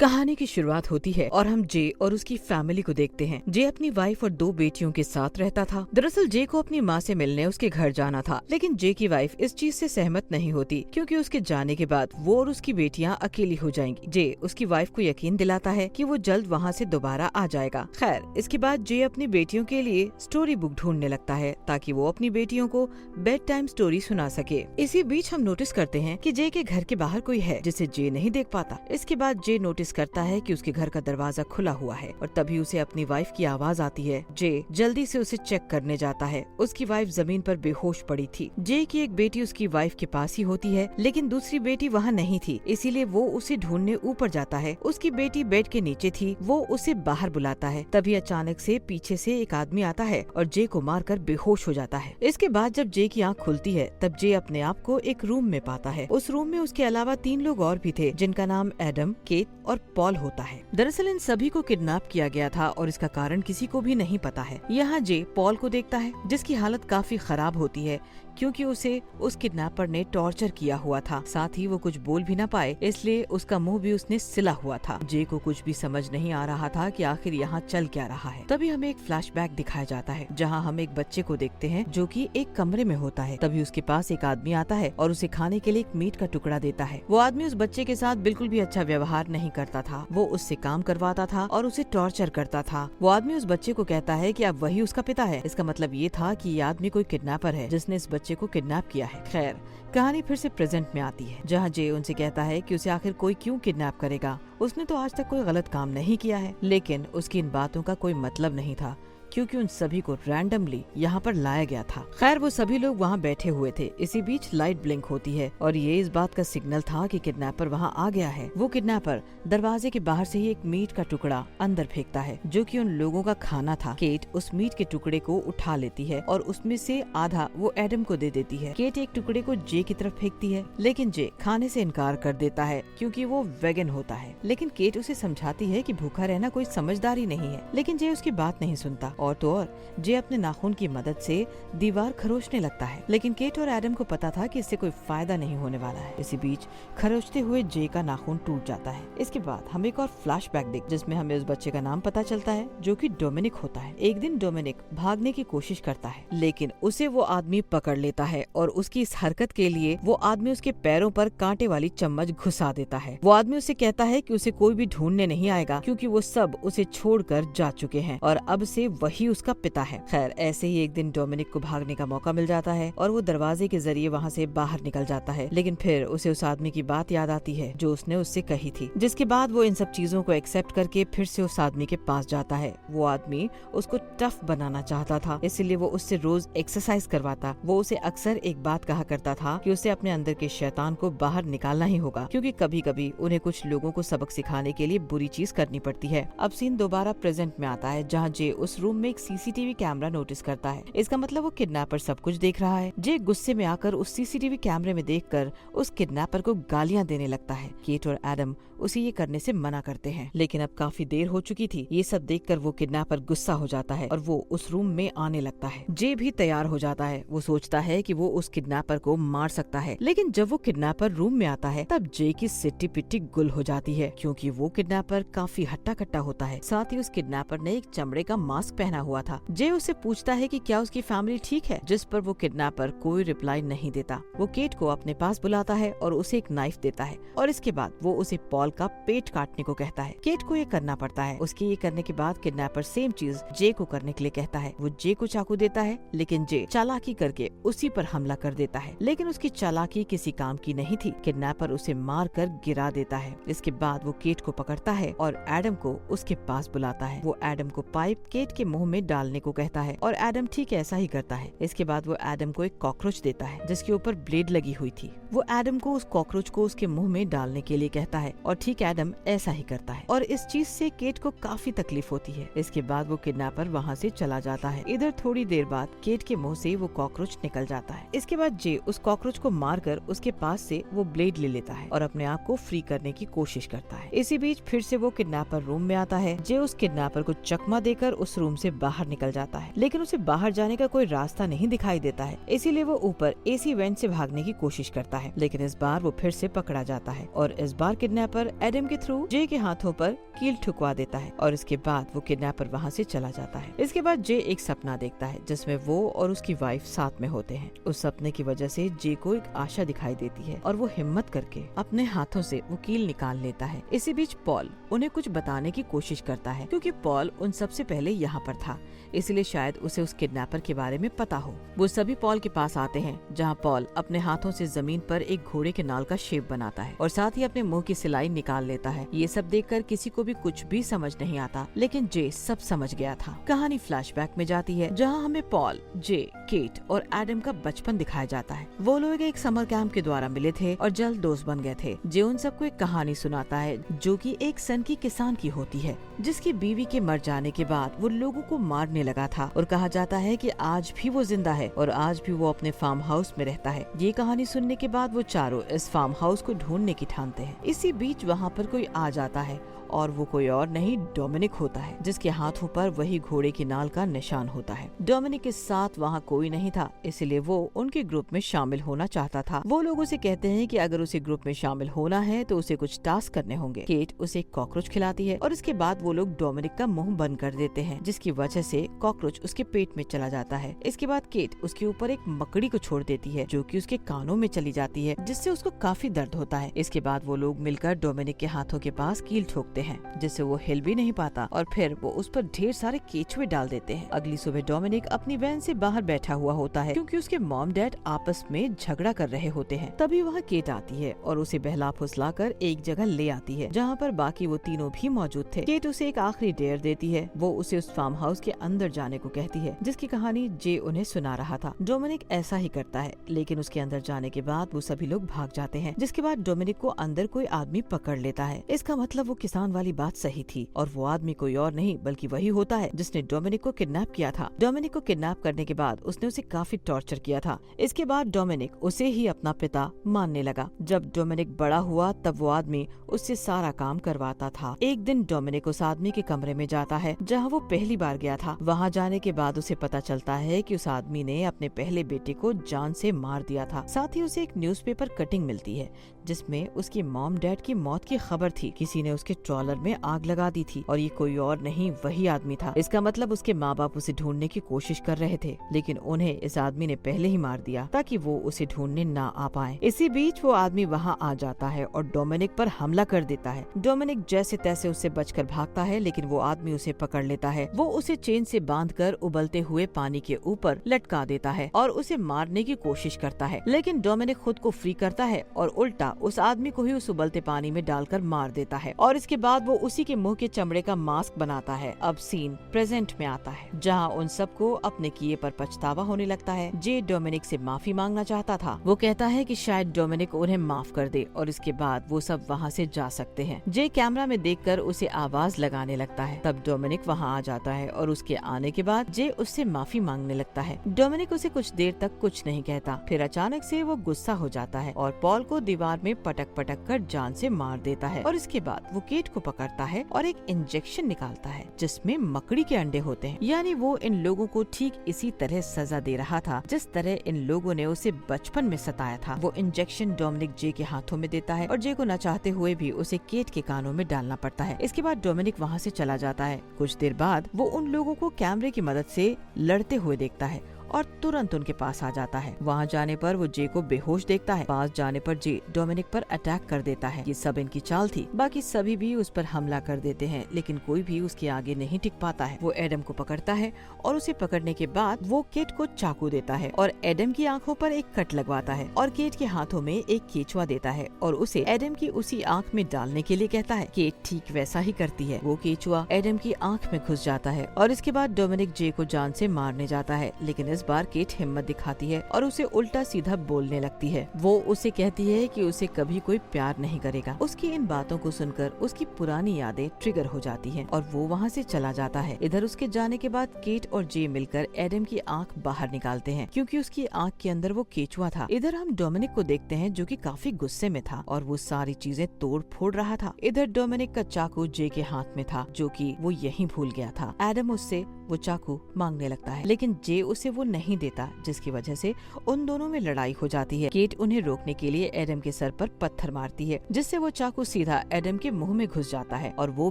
कहानी की शुरुआत होती है और हम जे और उसकी फैमिली को देखते हैं। जे अपनी वाइफ और 2 बेटियों के साथ रहता था। दरअसल जे को अपनी माँ से मिलने उसके घर जाना था, लेकिन जे की वाइफ इस चीज से सहमत नहीं होती क्योंकि उसके जाने के बाद वो और उसकी बेटियाँ अकेली हो जाएंगी। जे उसकी वाइफ को यकीन दिलाता है कि वो जल्द वहाँ से दोबारा आ जाएगा। खैर, इसके बाद जे अपनी बेटियों के लिए स्टोरी बुक ढूंढने लगता है ताकि वो अपनी बेटियों को बेड टाइम स्टोरी सुना सके। इसी बीच हम नोटिस करते हैं कि जे के घर के बाहर कोई है जिसे जे नहीं देख पाता। इसके बाद जे नोटिस करता है कि उसके घर का दरवाजा खुला हुआ है और तभी उसे अपनी वाइफ की आवाज आती है। जे जल्दी से उसे चेक करने जाता है। उसकी वाइफ जमीन पर बेहोश पड़ी थी। जे की एक बेटी उसकी वाइफ के पास ही होती है, लेकिन दूसरी बेटी वहाँ नहीं थी, इसीलिए वो उसे ढूंढने ऊपर जाता है। उसकी बेटी बेड के नीचे थी। वो उसे बाहर बुलाता है। तभी अचानक से पीछे से एक आदमी आता है और जे को मारकर बेहोश हो जाता है। इसके बाद जब जे की आँख खुलती है तब जे अपने आप को एक रूम में पाता है। उस रूम में उसके अलावा 3 लोग और भी थे जिनका नाम एडम, केट और पॉल होता है। दरअसल इन सभी को किडनैप किया गया था और इसका कारण किसी को भी नहीं पता है। यहाँ जे पॉल को देखता है जिसकी हालत काफी खराब होती है क्योंकि उसे उस किडनैपर ने टॉर्चर किया हुआ था। साथ ही वो कुछ बोल भी न पाए, इसलिए उसका मुंह भी उसने सिला हुआ था। जे को कुछ भी समझ नहीं आ रहा था कि आखिर यहाँ चल क्या रहा है। तभी हमें एक फ्लैशबैक दिखाया जाता है जहाँ हम एक बच्चे को देखते हैं जो कि एक कमरे में होता है। तभी उसके पास एक आदमी आता है और उसे खाने के लिए एक मीट का टुकड़ा देता है। वो आदमी उस बच्चे के साथ बिल्कुल भी अच्छा व्यवहार नहीं करता था। वो उससे काम करवाता था और उसे टॉर्चर करता था। वो आदमी उस बच्चे को कहता है कि अब वही उसका पिता है। इसका मतलब ये था कि ये आदमी कोई किडनैपर है जिसने इस बच्चे को किडनैप किया है। खैर, कहानी फिर से प्रेजेंट में आती है जहाँ जे उनसे कहता है कि उसे आखिर कोई क्यों किडनैप करेगा। उसने तो आज तक कोई गलत काम नहीं किया है, लेकिन उसकी इन बातों का कोई मतलब नहीं था क्योंकि उन सभी को रैंडमली यहाँ पर लाया गया था। खैर, वो सभी लोग वहाँ बैठे हुए थे। इसी बीच लाइट ब्लिंक होती है और ये इस बात का सिग्नल था कि किडनैपर वहाँ आ गया है। वो किडनैपर दरवाजे के बाहर से ही एक मीट का टुकड़ा अंदर फेंकता है जो कि उन लोगों का खाना था। केट उस मीट के टुकड़े को उठा लेती है और उसमें से आधा वो एडम को दे देती है। केट एक टुकड़े को जे की तरफ फेंकती है, लेकिन जे खाने से इनकार कर देता है क्योंकि वो वेगन होता है। लेकिन केट उसे समझाती है कि भूखा रहना कोई समझदारी नहीं है, लेकिन जे उसकी बात नहीं सुनता। और तो और जे अपने नाखून की मदद से दीवार खरोचने लगता है, लेकिन केट और एडम को पता था कि इससे कोई फायदा नहीं होने वाला है। इसी बीच खरोचते हुए जे का नाखून टूट जाता है। इसके बाद हम एक और फ्लैशबैक देख जिसमें हमें उस बच्चे का नाम पता चलता है जो कि डोमिनिक होता है। एक दिन डोमिनिक भागने की कोशिश करता है, लेकिन उसे वो आदमी पकड़ लेता है और उसकी इस हरकत के लिए वो आदमी उसके पैरों पर कांटे वाली चम्मच घुसा देता है। वो आदमी उसे कहता है कि उसे कोई भी ढूंढने नहीं आएगा क्योंकि वो सब उसे छोड़कर जा चुके हैं और अब से वही उसका पिता है। खैर, ऐसे ही एक दिन डोमिनिक को भागने का मौका मिल जाता है और वो दरवाजे के जरिए वहाँ से बाहर निकल जाता है, लेकिन फिर उसे उस आदमी की बात याद आती है जो उसने उससे कही थी, जिसके बाद वो इन सब चीजों को एक्सेप्ट करके फिर से उस आदमी के पास जाता है। वो आदमी उसको टफ बनाना चाहता था, इसीलिए वो उससे रोज एक्सरसाइज करवाता। वो उसे अक्सर एक बात कहा करता था कि उसे अपने अंदर के शैतान को बाहर निकालना ही होगा क्योंकि कभी कभी उन्हें कुछ लोगों को सबक सिखाने के लिए बुरी चीज करनी पड़ती है। अब सीन दोबारा प्रेजेंट में आता है जहाँ जे उस रूम में एक सीसीटीवी कैमरा नोटिस करता है। इसका मतलब वो किडनैपर सब कुछ देख रहा है। जे गुस्से में आकर उस सीसीटीवी कैमरे में देखकर उस किडनैपर को गालियां देने लगता है। केट और एडम उसे ये करने से मना करते हैं, लेकिन अब काफी देर हो चुकी थी। ये सब देखकर वो किडनैपर गुस्सा हो जाता है और वो उस रूम में आने लगता है। जे भी तैयार हो जाता है। वो सोचता है कि वो उस किडनैपर को मार सकता है, लेकिन जब वो किडनैपर रूम में आता है तब जे की सिट्टी पिट्टी गुल हो जाती है क्योंकि वो किडनैपर काफी हट्टा कट्टा होता है। साथ ही उस किडनैपर ने एक चमड़े का मास्क पहना हुआ था। जे उससे पूछता है कि क्या उसकी फैमिली ठीक है, जिस पर वो किडनैपर कोई रिप्लाई नहीं देता। वो केट को अपने पास बुलाता है और उसे एक नाइफ देता है और इसके बाद वो उसे पॉल का पेट काटने को कहता है। केट को ये करना पड़ता है। उसके ये करने के बाद किडनैपर सेम चीज जे को करने के लिए कहता है। वो जे को चाकू देता है, लेकिन जे चालाकी करके उसी पर हमला कर देता है, लेकिन उसकी चालाकी किसी काम की नहीं थी। किडनैपर उसे मार कर गिरा देता है। इसके बाद वो केट को पकड़ता है और एडम को उसके पास बुलाता है। वो एडम को पाइप केट के मुंह में डालने को कहता है और एडम ठीक ऐसा ही करता है। इसके बाद वो एडम को एक कॉकरोच देता है जिसके ऊपर ब्लेड लगी हुई थी। वो एडम को उस कॉकरोच को उसके मुंह में डालने के लिए कहता है और ठीक एडम ऐसा ही करता है और इस चीज से केट को काफी तकलीफ होती है। इसके बाद वो किडनैपर वहाँ से चला जाता है। इधर थोड़ी देर बाद केट के मुंह से वो कॉकरोच निकल जाता है। इसके बाद जे उस कॉकरोच को मारकर उसके पास से वो ब्लेड ले लेता है और अपने आप को फ्री करने की कोशिश करता है। इसी बीच फिर से वो किडनैपर रूम में आता है। जे उस किडनैपर को चकमा देकर उस रूम से से बाहर निकल जाता है, लेकिन उसे बाहर जाने का कोई रास्ता नहीं दिखाई देता है। इसीलिए वो ऊपर एसी वेंट से भागने की कोशिश करता है, लेकिन इस बार वो फिर से पकड़ा जाता है और इस बार किडनैपर एडम के थ्रू जे के हाथों पर कील ठुकवा देता है और इसके बाद वो किडनैपर वहाँ से चला जाता है। इसके बाद जे एक सपना देखता है जिसमें वो और उसकी वाइफ साथ में होते हैं। उस सपने की वजह से जे को एक आशा दिखाई देती है और वो हिम्मत करके अपने हाथों से वो कील निकाल लेता है। इसी बीच पॉल उन्हें कुछ बताने की कोशिश करता है, क्योंकि पॉल उन सबसे पहले यहाँ पर था, इसलिए शायद उसे उस किडनैपर के बारे में पता हो। वो सभी पॉल के पास आते हैं, जहाँ पॉल अपने हाथों से जमीन पर एक घोड़े के नाल का शेप बनाता है और साथ ही अपने मुंह की सिलाई निकाल लेता है। ये सब देखकर किसी को भी कुछ भी समझ नहीं आता, लेकिन जे सब समझ गया था। कहानी फ्लैशबैक में जाती है, जहाँ हमें पॉल, जे, केट और एडम का बचपन दिखाया जाता है। वो लोग एक समर कैंप के द्वारा मिले थे और जल्द दोस्त बन गए थे। जे उन सबको एक कहानी सुनाता है जो कि एक सन की किसान की होती है, जिसकी बीवी के मर जाने के बाद वो लोगों को मारने लगा था और कहा जाता है कि आज भी वो जिंदा है और आज भी वो अपने फार्म हाउस में रहता है। ये कहानी सुनने के बाद वो चारों इस फार्म हाउस को ढूंढने की ठानते हैं। इसी बीच वहाँ पर कोई आ जाता है और वो कोई और नहीं डोमिनिक होता है, जिसके हाथों पर वही घोड़े की नाल का निशान होता है। डोमिनिक के साथ वहाँ कोई नहीं था, इसलिए वो उनके ग्रुप में शामिल होना चाहता था। वो लोग उसे कहते हैं कि अगर उसे ग्रुप में शामिल होना है तो उसे कुछ टास्क करने होंगे। केट उसे कॉकरोच खिलाती है और इसके बाद वो लोग डोमिनिक का मुंह बंद कर देते हैं, जिसकी वजह से कॉकरोच उसके पेट में चला जाता है। इसके बाद केट उसके ऊपर एक मकड़ी को छोड़ देती है जो कि उसके कानों में चली जाती है, जिससे उसको काफी दर्द होता है। इसके बाद वो लोग मिलकर डोमिनिक के हाथों के पास कील ठोकते हैं, जिससे वो हिल भी नहीं पाता और फिर वो उस पर ढेर सारे केचुए डाल देते हैं। अगली सुबह डोमिनिक अपनी वैन से बाहर बैठा हुआ होता है, क्योंकि उसके मॉम डैड आपस में झगड़ा कर रहे होते हैं। तभी वहाँ केट आती है और उसे बहला फुसला कर एक जगह ले आती है, जहाँ पर बाकी वो तीनों भी मौजूद थे। केट उसे एक आखिरी डेयर देती है। वो उसे उस फार्म हाउस के अंदर जाने को कहती है, जिसकी कहानी जे उन्हें सुना रहा था। डोमिनिक ऐसा ही करता है, लेकिन उसके अंदर जाने के बाद वो सभी लोग भाग जाते हैं, जिसके बाद डोमिनिक को अंदर कोई आदमी पकड़ लेता है। इसका मतलब वो किसान वाली बात सही थी और वो आदमी कोई और नहीं बल्कि वही होता है जिसने डोमिनिक को किडनैप किया था। डोमिनिक को किडनैप करने के बाद उसने उसे काफी टॉर्चर किया था। इसके बाद डोमिनिक उसे ही अपना पिता मानने लगा। जब डोमिनिक बड़ा हुआ तब वो आदमी उससे सारा काम करवाता था। एक दिन डोमिनिक उस आदमी के कमरे में जाता है जहाँ वो पहली बार गया था। वहाँ जाने के बाद उसे पता चलता है कि उस आदमी ने अपने पहले बेटे को जान से मार दिया था। साथ ही उसे एक न्यूज़पेपर कटिंग मिलती है जिसमें उसकी मॉम डैड की मौत की खबर थी। किसी ने उसके ट्रॉलर में आग लगा दी थी और ये कोई और नहीं वही आदमी था। इसका मतलब उसके माँ बाप उसे ढूंढने की कोशिश कर रहे थे, लेकिन उन्हें इस आदमी ने पहले ही मार दिया ताकि वो उसे ढूंढने ना आ पाए। इसी बीच वो आदमी वहाँ आ जाता है और डोमिनिक पर हमला कर देता है। डोमिनिक जैसे तैसे उससे बचकर भागता है, लेकिन वो आदमी उसे पकड़ लेता है। वो उसे चेन से बांधकर उबलते हुए पानी के ऊपर लटका देता है और उसे मारने की कोशिश करता है, लेकिन डोमिनिक खुद को फ्री करता है और उल्टा उस आदमी को ही उस उबलते पानी में डालकर मार देता है। और इसके बाद वो उसी के मुंह के चमड़े का मास्क बनाता है। अब सीन प्रेजेंट में आता है, जहाँ उन सबको अपने किए पर पछतावा होने लगता है। जे डोमिनिक से माफी मांगना चाहता था। वो कहता है कि शायद डोमिनिक उन्हें माफ कर दे और इसके बाद वो सब वहाँ से जा सकते हैं। जे कैमरा में देखकर उसे आवाज लगाने लगता है। तब डोमिनिक वहाँ आ जाता है और उसके आने के बाद जे उससे माफी मांगने लगता है। डोमिनिक उसे कुछ देर तक कुछ नहीं कहता, फिर अचानक से वो गुस्सा हो जाता है और पॉल को दीवार में पटक कर जान से मार देता है। और इसके बाद वो केट को पकड़ता है और एक इंजेक्शन निकालता है जिसमें मकड़ी के अंडे होते हैं। यानी वो इन लोगों को ठीक इसी तरह सजा दे रहा था जिस तरह इन लोगों ने उसे बचपन में सताया था। वो इंजेक्शन डोमिनिक जे के हाथों में देता है और जे को न चाहते हुए भी उसे केट के कानों में डालना पड़ता है। इसके बाद डोमिनिक वहाँ से चला जाता है। कुछ देर बाद वो उन लोगों को कैमरे की मदद से लड़ते हुए देखता है और तुरंत उनके पास आ जाता है। वहाँ जाने पर वो जे को बेहोश देखता है। पास जाने पर जे डोमिनिक पर अटैक कर देता है। ये सब इनकी चाल थी। बाकी सभी भी उस पर हमला कर देते हैं, लेकिन कोई भी उसके आगे नहीं टिक पाता है। वो एडम को पकड़ता है और उसे पकड़ने के बाद वो केट को चाकू देता है और एडम की आंखों पर एक कट लगवाता है और केट के हाथों में एक केचुआ देता है और उसे एडम की उसी आंख में डालने के लिए कहता है। केट ठीक वैसा ही करती है। वो केचुआ एडम की आंख में घुस जाता है और इसके बाद डोमिनिक जे को जान से मारने जाता है, लेकिन इस इस बार केट हिम्मत दिखाती है और उसे उल्टा सीधा बोलने लगती है। वो उसे कहती है कि उसे कभी कोई प्यार नहीं करेगा। उसकी इन बातों को सुनकर उसकी पुरानी यादें ट्रिगर हो जाती हैं और वो वहाँ से चला जाता है। इधर उसके जाने के बाद केट और जे मिलकर एडम की आंख बाहर निकालते हैं क्योंकि उसकी आंख के अंदर वो केचुआ था। इधर हम डोमिनिक को देखते हैं जो कि काफी गुस्से में था और वो सारी चीजें तोड़ फोड़ रहा था। इधर डोमिनिक का चाकू जे के हाथ में था जो कि वो यहीं भूल गया था। एडम उससे वो चाकू मांगने लगता है लेकिन जे उसे वो नहीं देता, जिसकी वजह से उन दोनों में लड़ाई हो जाती है। केट उन्हें रोकने के लिए एडम के सर पर पत्थर मारती है जिससे वो चाकू सीधा एडम के मुंह में घुस जाता है और वो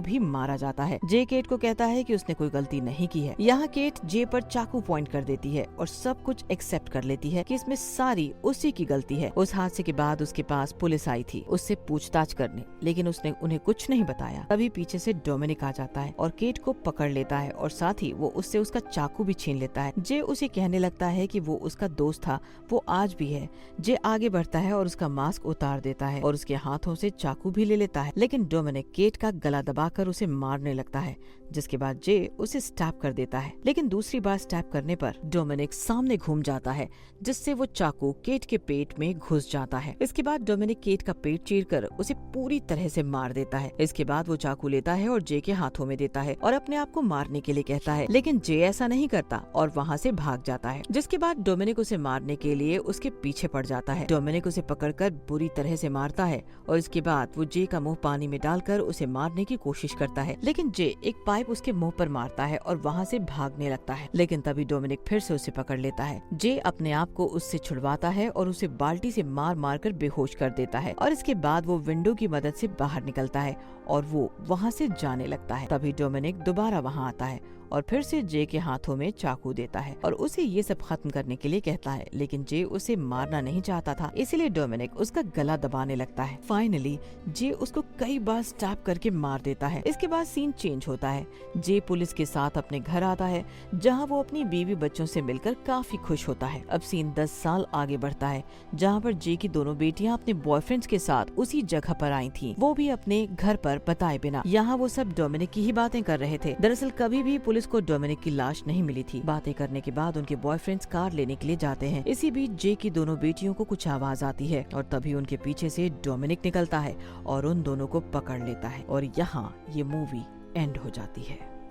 भी मारा जाता है। जे केट को कहता है कि उसने कोई गलती नहीं की है। यहाँ केट जे पर चाकू पॉइंट कर देती है और सब कुछ एक्सेप्ट कर लेती है कि इसमें सारी उसी की गलती है। उस हादसे के बाद उसके पास पुलिस आई थी उससे पूछताछ करने, लेकिन उसने उन्हें कुछ नहीं बताया। तभी पीछे से डोमिनिक आ जाता है और केट को पकड़ लेता है और साथ ही वो उससे उसका चाकू भी छीन लेता है। जे उसे कहने लगता है कि वो उसका दोस्त था, वो आज भी है। जे आगे बढ़ता है और उसका मास्क उतार देता है और उसके हाथों से चाकू भी ले लेता है, लेकिन डोमिनिक केट का गला दबाकर उसे मारने लगता है, जिसके बाद जे उसे स्टैब कर देता है। लेकिन दूसरी बार स्टैब करने पर डोमिनिक सामने घूम जाता है जिससे वो चाकू केट के पेट में घुस जाता है। इसके बाद डोमिनिक केट का पेट चीरकर उसे पूरी तरह से मार देता है। इसके बाद वो चाकू लेता है और जे के हाथों में देता है और अपने आप को मारने के लिए कहता है, लेकिन जे ऐसा नहीं करता और वहाँ से भाग जाता है। जिसके बाद डोमिनिक उसे मारने के लिए उसके पीछे पड़ जाता है। डोमिनिक उसे पकड़कर बुरी तरह से मारता है और इसके बाद वो जे का मुंह पानी में डालकर उसे मारने की कोशिश करता है, लेकिन जे एक पाइप उसके मुंह पर मारता है और वहाँ से भागने लगता है। लेकिन तभी डोमिनिक फिर से उसे पकड़ लेता है। जे अपने आप को उससे छुड़वाता है और उसे बाल्टी से मार मार कर बेहोश कर देता है और इसके बाद वो विंडो की मदद से बाहर निकलता है और वो वहाँ से जाने लगता है। तभी डोमिनिक दोबारा वहाँ आता है और फिर से जे के हाथों में चाकू देता है और उसे ये सब खत्म करने के लिए कहता है, लेकिन जे उसे मारना नहीं चाहता था, इसलिए डोमिनिक उसका गला दबाने लगता है। फाइनली जे उसको कई बार स्टैब करके मार देता है। इसके बाद सीन चेंज होता है। जे पुलिस के साथ अपने घर आता है जहाँ वो अपनी बीवी बच्चों से मिलकर काफी खुश होता है। अब सीन 10 साल आगे बढ़ता है जहाँ पर जे की दोनों बेटियाँ अपने बॉयफ्रेंड्स के साथ उसी जगह पर आई थी, वो भी अपने घर पर बताए बिना। यहाँ वो सब डोमिनिक की ही बातें कर रहे थे। दरअसल कभी भी पुलिस को डोमिनिक की लाश नहीं मिली थी। बातें करने के बाद उनके बॉयफ्रेंड्स कार लेने के लिए जाते हैं। इसी बीच जे की दोनों बेटियों को कुछ आवाज आती है और तभी उनके पीछे से डोमिनिक निकलता है और उन दोनों को पकड़ लेता है और यहाँ ये मूवी एंड हो जाती है।